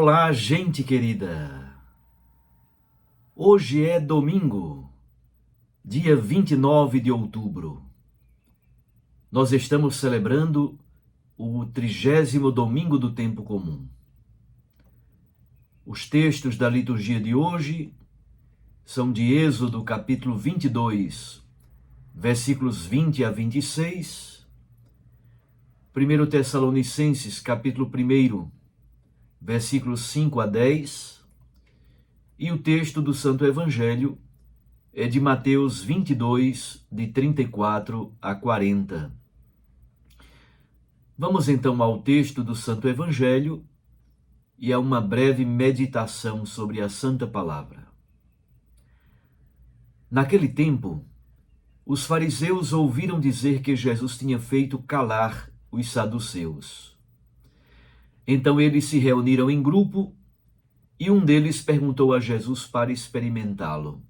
Olá, gente querida! Hoje é domingo, dia 29 de outubro. Nós estamos celebrando o 30º domingo do tempo comum. Os textos da liturgia de hoje são de Êxodo, capítulo 22, versículos 20 a 26, 1 Tessalonicenses, capítulo 1, versículos 5 a 10, e o texto do Santo Evangelho é de Mateus 22, de 34 a 40. Vamos então ao texto do Santo Evangelho e a uma breve meditação sobre a Santa Palavra. Naquele tempo, os fariseus ouviram dizer que Jesus tinha feito calar os saduceus. Então eles se reuniram em grupo e um deles perguntou a Jesus para experimentá-lo: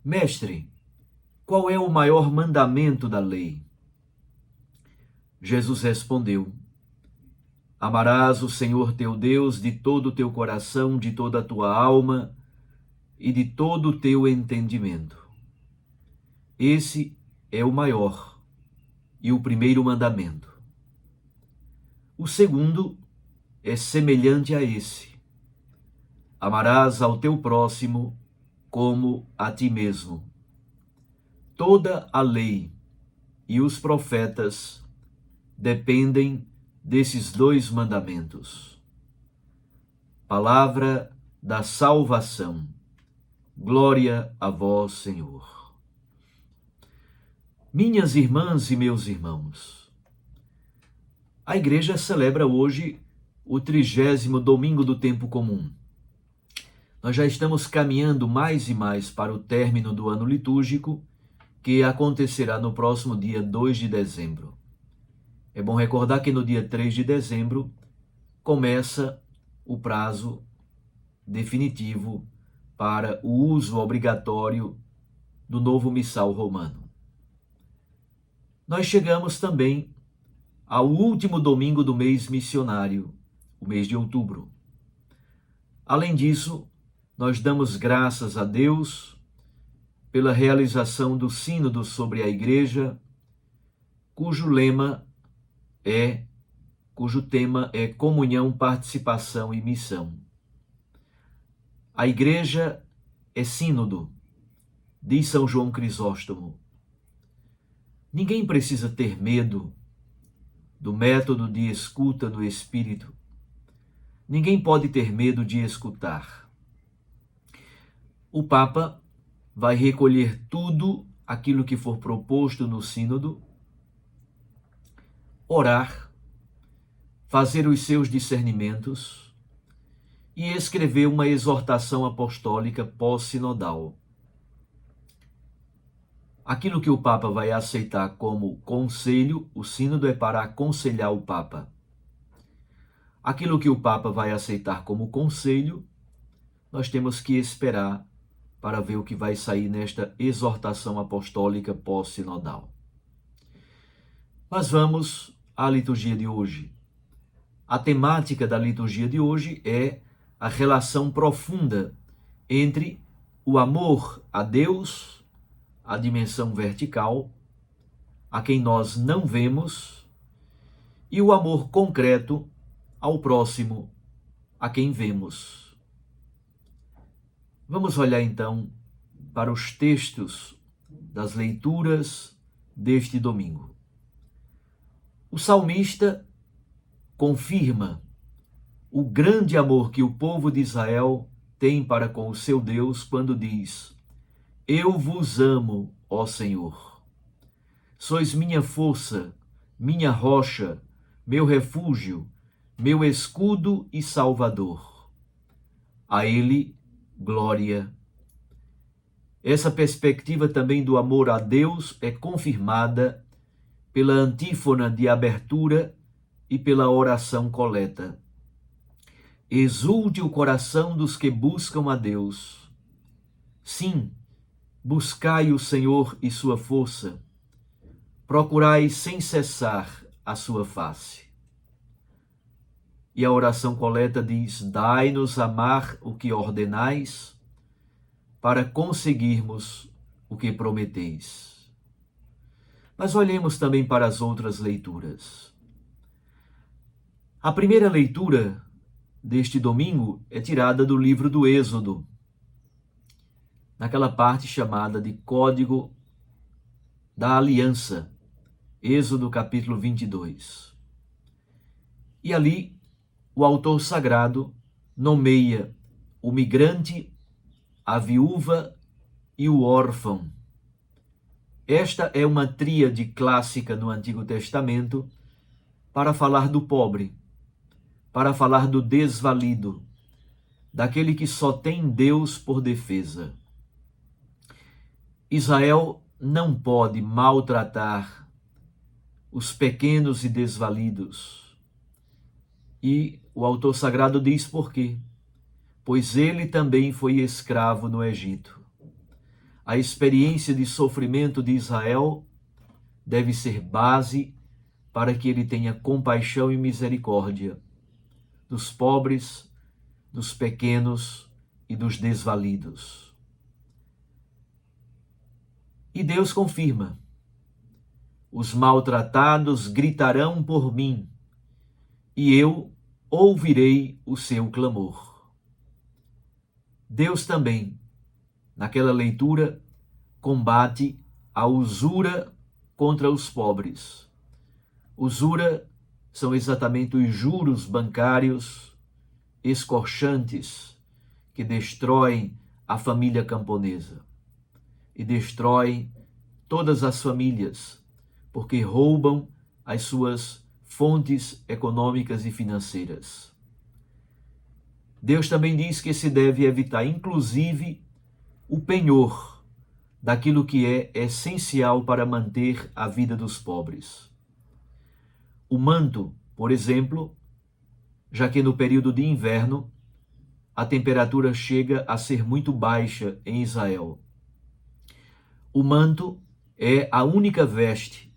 Mestre, qual é o maior mandamento da lei? Jesus respondeu: Amarás o Senhor teu Deus de todo o teu coração, de toda a tua alma e de todo o teu entendimento. Esse é o maior e o primeiro mandamento. O segundo é semelhante a esse: amarás ao teu próximo como a ti mesmo. Toda a lei e os profetas dependem desses dois mandamentos. Palavra da salvação. Glória a vós, Senhor. Minhas irmãs e meus irmãos, a igreja celebra hoje o 30º domingo do tempo comum. Nós já estamos caminhando mais e mais para o término do ano litúrgico, que acontecerá no próximo dia 2 de dezembro. É bom recordar que no dia 3 de dezembro começa o prazo definitivo para o uso obrigatório do novo missal romano. Nós chegamos também ao último domingo do mês missionário, o mês de outubro. Além disso, nós damos graças a Deus pela realização do Sínodo sobre a Igreja, cujo tema é comunhão, participação e missão. A Igreja é sínodo, diz São João Crisóstomo. Ninguém precisa ter medo do método de escuta no Espírito. Ninguém pode ter medo de escutar. O Papa vai recolher tudo aquilo que for proposto no sínodo, orar, fazer os seus discernimentos e escrever uma exortação apostólica pós-sinodal. Aquilo que o Papa vai aceitar como conselho, o sínodo é para aconselhar o Papa. Aquilo que o Papa vai aceitar como conselho, nós temos que esperar para ver o que vai sair nesta exortação apostólica pós-sinodal. Mas vamos à liturgia de hoje. A temática da liturgia de hoje é a relação profunda entre o amor a Deus, a dimensão vertical, a quem nós não vemos, e o amor concreto ao próximo, a quem vemos. Vamos olhar então para os textos das leituras deste domingo. O salmista confirma o grande amor que o povo de Israel tem para com o seu Deus quando diz: Eu vos amo, ó Senhor. Sois minha força, minha rocha, meu refúgio, meu escudo e salvador. A ele, glória. Essa perspectiva também do amor a Deus é confirmada pela antífona de abertura e pela oração coleta. Exulte o coração dos que buscam a Deus. Sim, buscai o Senhor e sua força. Procurai sem cessar a sua face. E a oração coleta diz: dai-nos amar o que ordenais, para conseguirmos o que prometeis. Mas olhemos também para as outras leituras. A primeira leitura deste domingo é tirada do livro do Êxodo, naquela parte chamada de Código da Aliança, Êxodo capítulo 22. E ali o autor sagrado nomeia o migrante, a viúva e o órfão. Esta é uma tríade clássica no Antigo Testamento para falar do pobre, para falar do desvalido, daquele que só tem Deus por defesa. Israel não pode maltratar os pequenos e desvalidos. E o autor sagrado diz por quê? Pois ele também foi escravo no Egito. A experiência de sofrimento de Israel deve ser base para que ele tenha compaixão e misericórdia dos pobres, dos pequenos e dos desvalidos. E Deus confirma: os maltratados gritarão por mim, e eu ouvirei o seu clamor. Deus também, naquela leitura, combate a usura contra os pobres. Usura são exatamente os juros bancários escorchantes que destroem a família camponesa e destroem todas as famílias, porque roubam as suas fontes econômicas e financeiras. Deus também diz que se deve evitar, inclusive, o penhor daquilo que é essencial para manter a vida dos pobres. O manto, por exemplo, já que no período de inverno a temperatura chega a ser muito baixa em Israel. O manto é a única veste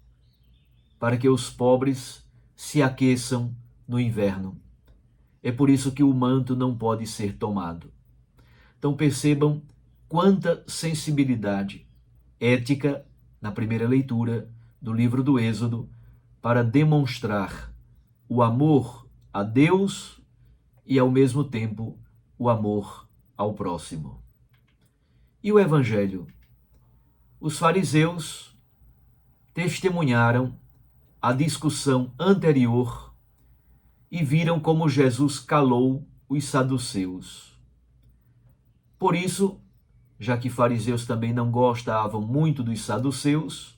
para que os pobres se aqueçam no inverno. É por isso que o manto não pode ser tomado. Então percebam quanta sensibilidade ética na primeira leitura do livro do Êxodo para demonstrar o amor a Deus e, ao mesmo tempo, o amor ao próximo. E o Evangelho? Os fariseus testemunharam a discussão anterior e viram como Jesus calou os saduceus. Por isso, já que fariseus também não gostavam muito dos saduceus,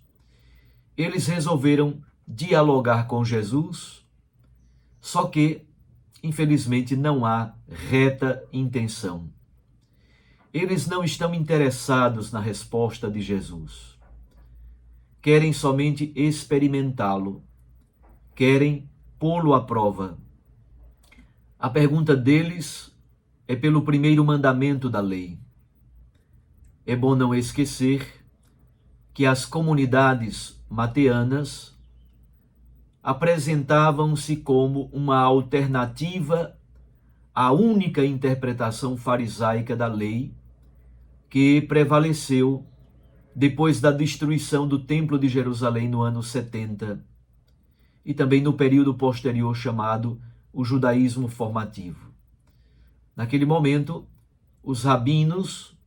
eles resolveram dialogar com Jesus, só que, infelizmente, não há reta intenção. Eles não estão interessados na resposta de Jesus. Querem somente experimentá-lo. Querem pô-lo à prova. A pergunta deles é pelo primeiro mandamento da lei. É bom não esquecer que as comunidades mateanas apresentavam-se como uma alternativa à única interpretação farisaica da lei que prevaleceu depois da destruição do Templo de Jerusalém no ano 70 e também no período posterior chamado o judaísmo formativo. Naquele momento, os rabinos,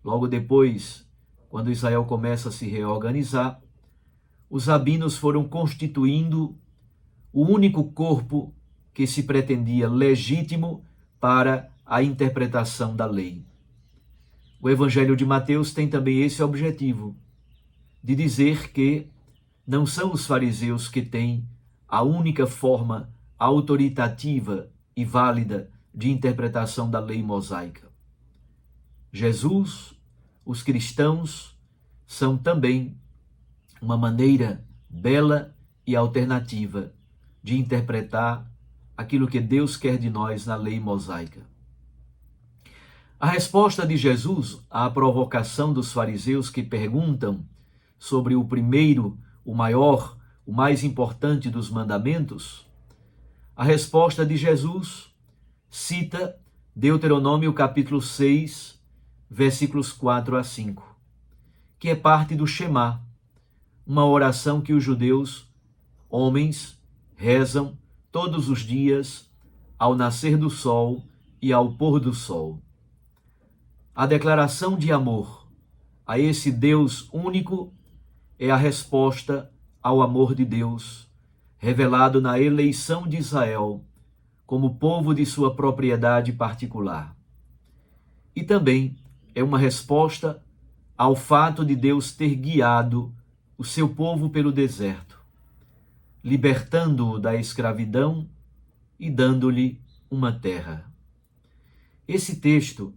logo depois, quando Israel começa a se reorganizar, os rabinos foram constituindo o único corpo que se pretendia legítimo para a interpretação da lei. O Evangelho de Mateus tem também esse objetivo, de dizer que não são os fariseus que têm a única forma autoritativa e válida de interpretação da lei mosaica. Jesus, os cristãos, são também uma maneira bela e alternativa de interpretar aquilo que Deus quer de nós na lei mosaica. A resposta de Jesus à provocação dos fariseus que perguntam sobre o primeiro, o maior, o mais importante dos mandamentos, A resposta de Jesus cita Deuteronômio capítulo 6, versículos 4 a 5, que é parte do Shema, uma oração que os judeus, homens, rezam todos os dias ao nascer do sol e ao pôr do sol. A declaração de amor a esse Deus único é a resposta ao amor de Deus, revelado na eleição de Israel como povo de sua propriedade particular. E também é uma resposta ao fato de Deus ter guiado o seu povo pelo deserto, libertando-o da escravidão e dando-lhe uma terra. Esse texto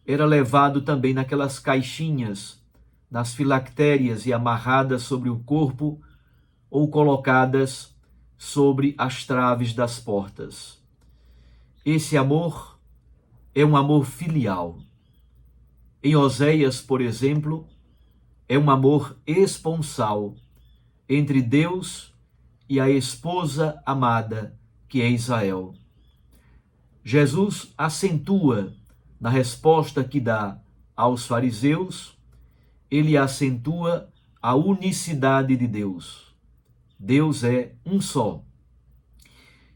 era levado também naquelas caixinhas, nas filactérias e amarradas sobre o corpo ou colocadas sobre as traves das portas. Esse amor é um amor filial. Em Oséias, por exemplo, é um amor esponsal entre Deus e a esposa amada, que é Israel. Jesus acentua na resposta que dá aos fariseus, ele acentua a unicidade de Deus. Deus é um só.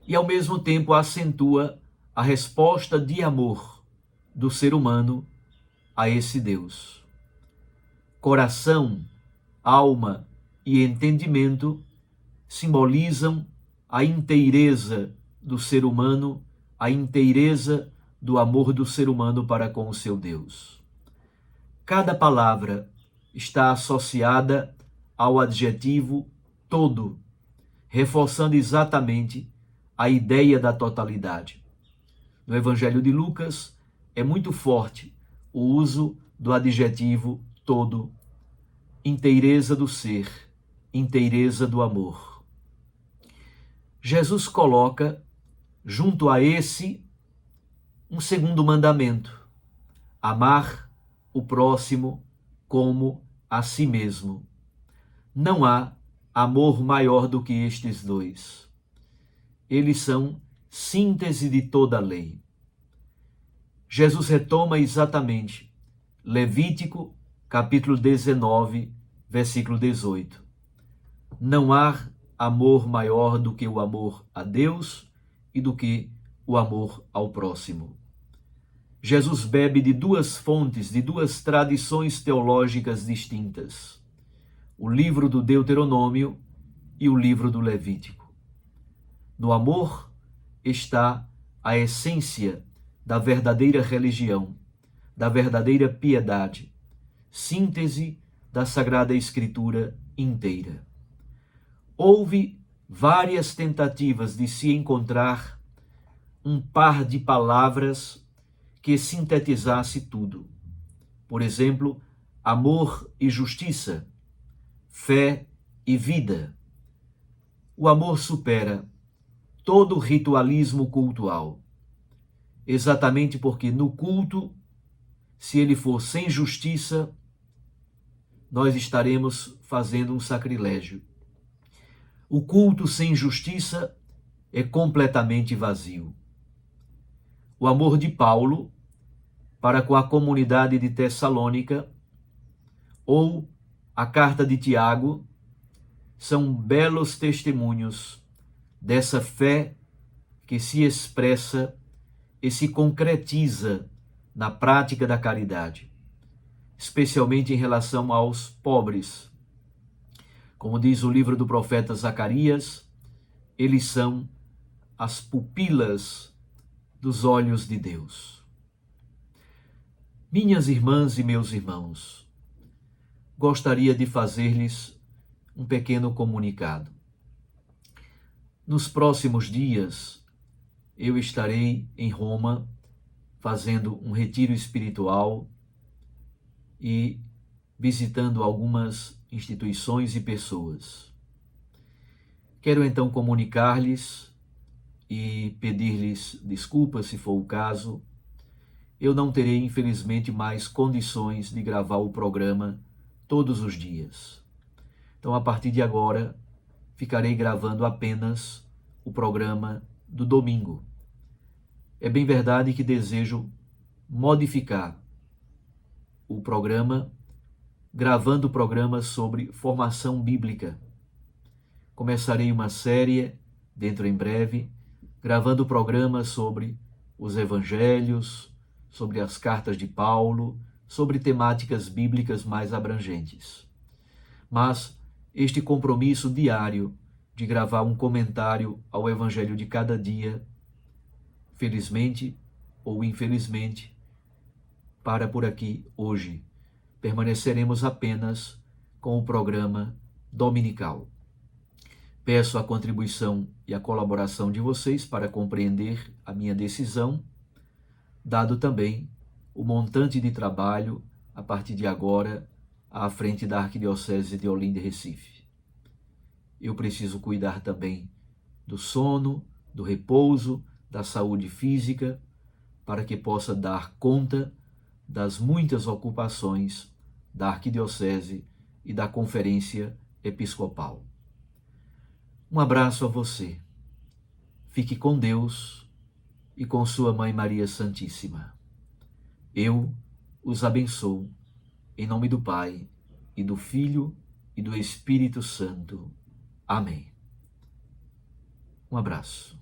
E ao mesmo tempo acentua a resposta de amor do ser humano a esse Deus. Coração, alma e entendimento simbolizam a inteireza do ser humano, a inteireza do amor do ser humano para com o seu Deus. Cada palavra está associada ao adjetivo todo, reforçando exatamente a ideia da totalidade. No Evangelho de Lucas é muito forte o uso do adjetivo todo, inteireza do ser, inteireza do amor. Jesus coloca junto a esse um segundo mandamento: amar o próximo como a si mesmo. Não há amor maior do que estes dois. Eles são síntese de toda a lei. Jesus retoma exatamente Levítico, capítulo 19, versículo 18. Não há amor maior do que o amor a Deus e do que o amor ao próximo. Jesus bebe de duas fontes, de duas tradições teológicas distintas: o livro do Deuteronômio e o livro do Levítico. No amor está a essência da verdadeira religião, da verdadeira piedade, síntese da Sagrada Escritura inteira. Houve várias tentativas de se encontrar um par de palavras que sintetizasse tudo. Por exemplo, amor e justiça, fé e vida. O amor supera todo ritualismo cultual, exatamente porque no culto, se ele for sem justiça, nós estaremos fazendo um sacrilégio. O culto sem justiça é completamente vazio. O amor de Paulo para com a comunidade de Tessalônica ou a carta de Tiago são belos testemunhos dessa fé que se expressa e se concretiza na prática da caridade, especialmente em relação aos pobres. Como diz o livro do profeta Zacarias, eles são as pupilas dos olhos de Deus. Minhas irmãs e meus irmãos, gostaria de fazer-lhes um pequeno comunicado. Nos próximos dias, eu estarei em Roma fazendo um retiro espiritual e visitando algumas instituições e pessoas. Quero então comunicar-lhes e pedir-lhes desculpas, se for o caso. Eu não terei, infelizmente, mais condições de gravar o programa todos os dias. Então, a partir de agora, ficarei gravando apenas o programa do domingo. É bem verdade que desejo modificar o programa, gravando programas sobre formação bíblica. Começarei uma série, dentro em breve, gravando programas sobre os evangelhos, sobre as cartas de Paulo, sobre temáticas bíblicas mais abrangentes. Mas este compromisso diário de gravar um comentário ao evangelho de cada dia, felizmente ou infelizmente, para por aqui hoje. Permaneceremos apenas com o programa dominical. Peço a contribuição e a colaboração de vocês para compreender a minha decisão, dado também o montante de trabalho a partir de agora à frente da Arquidiocese de Olinda e Recife. Eu preciso cuidar também do sono, do repouso, da saúde física, para que possa dar conta das muitas ocupações da Arquidiocese e da Conferência Episcopal. Um abraço a você. Fique com Deus e com sua Mãe Maria Santíssima. Eu os abençoo em nome do Pai, e do Filho, e do Espírito Santo. Amém. Um abraço.